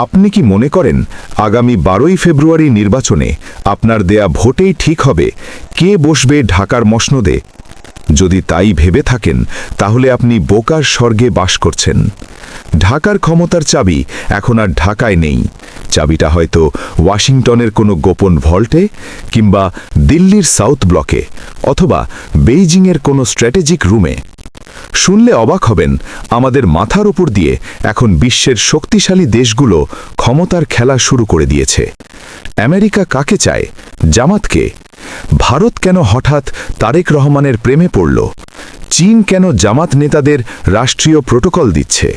আপনি কি মনে করেন আগামী 12ই ফেব্রুয়ারি নির্বাচনে আপনার দেয়া ভোটেই ঠিক হবে কে বসবে ঢাকার মসনদে? যদি তাই ভেবে থাকেন তাহলে আপনি বোকার স্বর্গে বাস করছেন। ঢাকার ক্ষমতার চাবি এখন আর ঢাকায় নেই। চাবিটা হয়তো ওয়াশিংটনের কোনো গোপন ভল্টে, কিংবা দিল্লির সাউথ ব্লকে, অথবা বেইজিংয়ের কোনো স্ট্র্যাটেজিক রুমে। শুনলে অবাক হবেন, আমাদের মাথার উপর দিয়ে এখন বিশ্বের শক্তিশালী দেশগুলো ক্ষমতার খেলা শুরু করে দিয়েছে। আমেরিকা কাকে চায়? জামাতকে? ভারত কেন হঠাৎ তারেক রহমানের প্রেমে পড়ল? চীন কেন জামাত নেতাদের রাষ্ট্রীয় প্রোটোকল দিচ্ছে?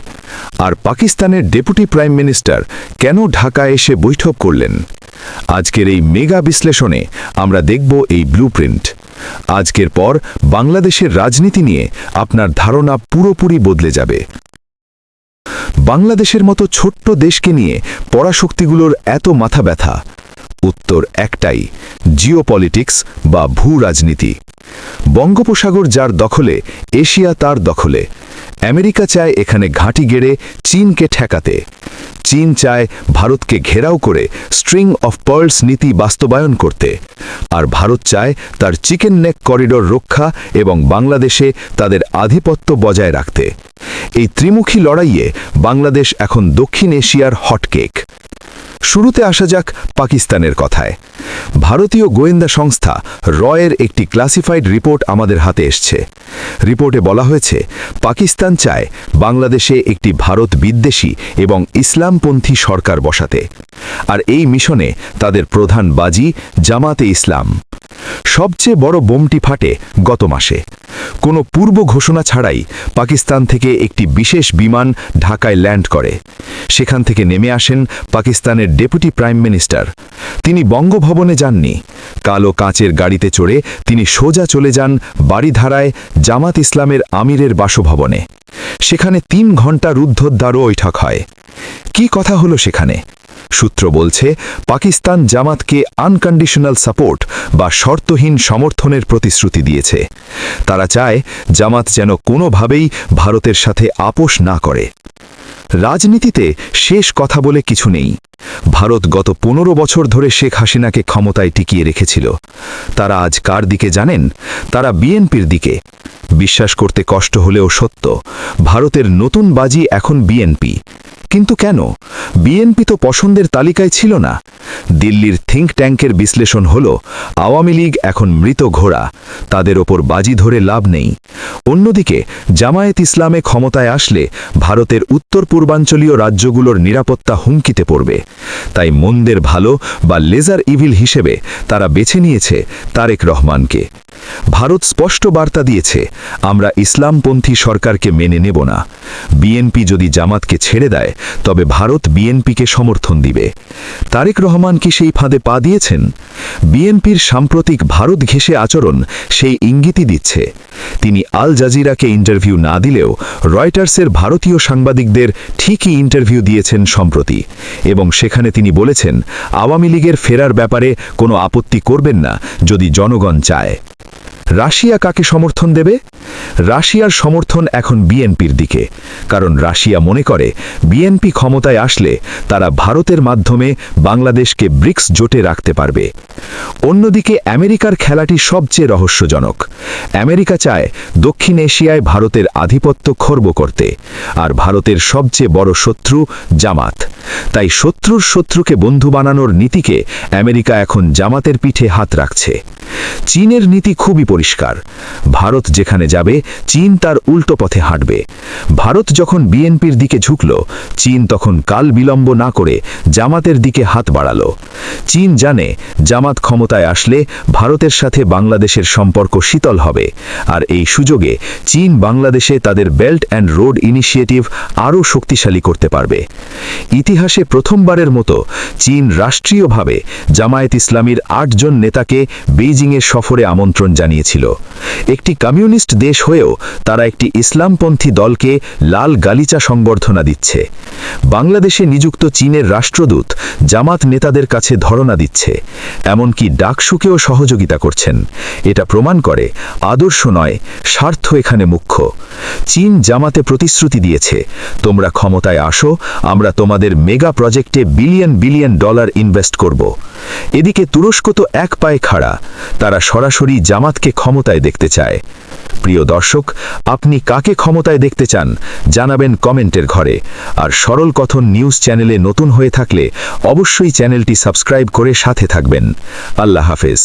আর পাকিস্তানের ডেপুটি প্রাইম মিনিস্টার কেন ঢাকায় এসে বৈঠক করলেন? আজকের এই মেগা বিশ্লেষণে আমরা দেখব এই ব্লুপ্রিন্ট। আজকের পর বাংলাদেশের রাজনীতি নিয়ে আপনার ধারণা পুরোপুরি বদলে যাবে। বাংলাদেশের মতো ছোট্ট দেশকে নিয়ে পরাশক্তিগুলোর এত মাথা ব্যথা? উত্তর একটাই, জিওপলিটিক্স বা ভূ রাজনীতি। বঙ্গোপসাগর যার দখলে, এশিয়া তার দখলে। আমেরিকা চায় এখানে ঘাঁটি গেড়ে চীনকে ঠেকাতে। চীন চায় ভারতকে ঘেরাও করে স্ট্রিং অফ পার্লস নীতি বাস্তবায়ন করতে। আর ভারত চায় তার চিকেন নেক করিডোর রক্ষা এবং বাংলাদেশে তাদের আধিপত্য বজায় রাখতে। এই ত্রিমুখী লড়াইয়ে বাংলাদেশ এখন দক্ষিণ এশিয়ার হটকেক। শুরুতে আসা যাক পাকিস্তানের কথায়। ভারতীয় গোয়েন্দা সংস্থা রয়ের একটি ক্লাসিফাইড রিপোর্ট আমাদের হাতে এসছে। রিপোর্টে বলা হয়েছে, পাকিস্তান চায় বাংলাদেশে একটি ভারত বিদ্বেষী এবং ইসলামপন্থী সরকার বসাতে। আর এই মিশনে তাদের প্রধান বাজি জামাতে ইসলাম। সবচেয়ে বড় বোমটি ফাটে গত মাসে। কোনো পূর্ব ঘোষণা ছাড়াই পাকিস্তান থেকে একটি বিশেষ বিমান ঢাকায় ল্যান্ড করে। সেখান থেকে নেমে আসেন পাকিস্তানের ডেপুটি প্রাইম মিনিস্টার। তিনি বঙ্গভবনে যাননি। কালো কাঁচের গাড়িতে চড়ে তিনি সোজা চলে যান বাড়িধারায় জামাত ইসলামের আমিরের বাসভবনে। সেখানে 3 ঘণ্টা রুদ্ধদ্বার বৈঠক হয়। কি কথা হলো সেখানে? সূত্র বলছে, পাকিস্তান জামাতকে আনকন্ডিশনাল সাপোর্ট বা শর্তহীন সমর্থনের প্রতিশ্রুতি দিয়েছে। তারা চায় জামাত যেন কোনোভাবেই ভারতের সাথে আপোষ না করে। রাজনীতিতে শেষ কথা বলে কিছু নেই। ভারত গত 15 বছর ধরে শেখ হাসিনাকে ক্ষমতায় টিকিয়ে রেখেছিল। তারা আজ কার দিকে জানেন? তারা বিএনপির দিকে। বিশ্বাস করতে কষ্ট হলেও সত্য, ভারতের নতুন বাজি এখন বিএনপি। কিন্তু কেন? বিএনপি তো পছন্দের তালিকায় ছিল না। দিল্লির থিঙ্ক ট্যাঙ্কের বিশ্লেষণ হল, আওয়ামী লীগ এখন মৃত ঘোড়া, তাদের ওপর বাজি ধরে লাভ নেই। অন্যদিকে জামায়াত ইসলামে ক্ষমতায় আসলে ভারতের উত্তর পূর্বাঞ্চলীয় রাজ্যগুলোর নিরাপত্তা হুমকিতে পড়বে। তাই মন্দের ভালো বা লেজার ইভিল হিসেবে তারা বেছে নিয়েছে তারেক রহমানকে। ভারত স্পষ্ট বার্তা দিয়েছে, আমরা ইসলামপন্থী সরকারকে মেনে নেব না। বিএনপি যদি জামাতকে ছেড়ে দেয় তবে ভারত বিএনপিকে সমর্থন দিবে। তারেক রহমান কি সেই ফাঁদে পা দিয়েছেন? বিএনপির সাম্প্রতিক ভারত ঘেঁষে আচরণ সেই ইঙ্গিতই দিচ্ছে। তিনি আল জাজিরাকে ইন্টারভিউ না দিলেও রয়টার্সের ভারতীয় সাংবাদিকদের ঠিকই ইন্টারভিউ দিয়েছেন সম্প্রতি, এবং সেখানে তিনি বলেছেন, আওয়ামী লীগের ফেরার ব্যাপারে কোনো আপত্তি করবেন না যদি জনগণ চায়। রাশিয়া কাকে সমর্থন দেবে? রাশিয়ার সমর্থন এখন বিএনপির দিকে, কারণ রাশিয়া মনে করে বিএনপি ক্ষমতায় আসলে তারা ভারতের মাধ্যমে বাংলাদেশকে ব্রিক্স জোটে রাখতে পারবে। অন্যদিকে আমেরিকার খেলাটি সবচেয়ে রহস্যজনক। আমেরিকা চায় দক্ষিণ এশিয়ায় ভারতের আধিপত্য খর্ব করতে, আর ভারতের সবচেয়ে বড় শত্রু জামাত। তাই শত্রুর শত্রুকে বন্ধু বানানোর নীতিকে আমেরিকা এখন জামাতের পিঠে হাত রাখছে। চীনের নীতি খুবই পরিষ্কার। ভারত যেখানে যাবে চীন তার উল্টো পথে হাঁটবে। ভারত যখন বিএনপির দিকে ঝুঁকল, চীন তখন কাল বিলম্ব না করে জামাতের দিকে হাত বাড়ালো। চীন জানে জামাত ক্ষমতায় আসলে ভারতের সাথে বাংলাদেশের সম্পর্ক শীতল হবে, আর এই সুযোগে চীন বাংলাদেশে তাদের বেল্ট অ্যান্ড রোড ইনিশিয়েটিভ আরও শক্তিশালী করতে পারবে। ইতিহাসে প্রথমবারের মতো চীন রাষ্ট্রীয়ভাবে জামায়াত ইসলামীর 8 জন নেতাকে বেইজিংয়ে সফরে আমন্ত্রণ জানিয়েছে। নিয়েছিল। একটি কমিউনিস্ট দেশ হয়েও তারা একটি ইসলামপন্থী দলকে লাল গালিচা সংবর্ধনা দিচ্ছে। বাংলাদেশে নিযুক্ত চীনের রাষ্ট্রদূত জামাত নেতাদের কাছে ধরনা দিচ্ছে, এমনকি ডাকসুকেও সহযোগিতা করছেন। এটা প্রমাণ করে আদর্শ নয়, স্বার্থ এখানে মুখ্য। চীন জামাতে প্রতিশ্রুতি দিয়েছে, তোমরা ক্ষমতায় আসো, আমরা তোমাদের মেগা প্রজেক্টে বিলিয়ন বিলিয়ন ডলার ইনভেস্ট করব। এদিকে তুরস্ক তো এক পায়ে খাড়া, তারা সরাসরি জামাতকে ক্ষমতায় দেখতে চায়। প্রিয় দর্শক, আপনি কাকে ক্ষমতায় দেখতে চান জানাবেন কমেন্টের ঘরে। আর সরল কথন নিউজ চ্যানেলে নতুন হয়ে থাকলে অবশ্যই চ্যানেলটি সাবস্ক্রাইব করে সাথে থাকবেন। আল্লাহ হাফেজ।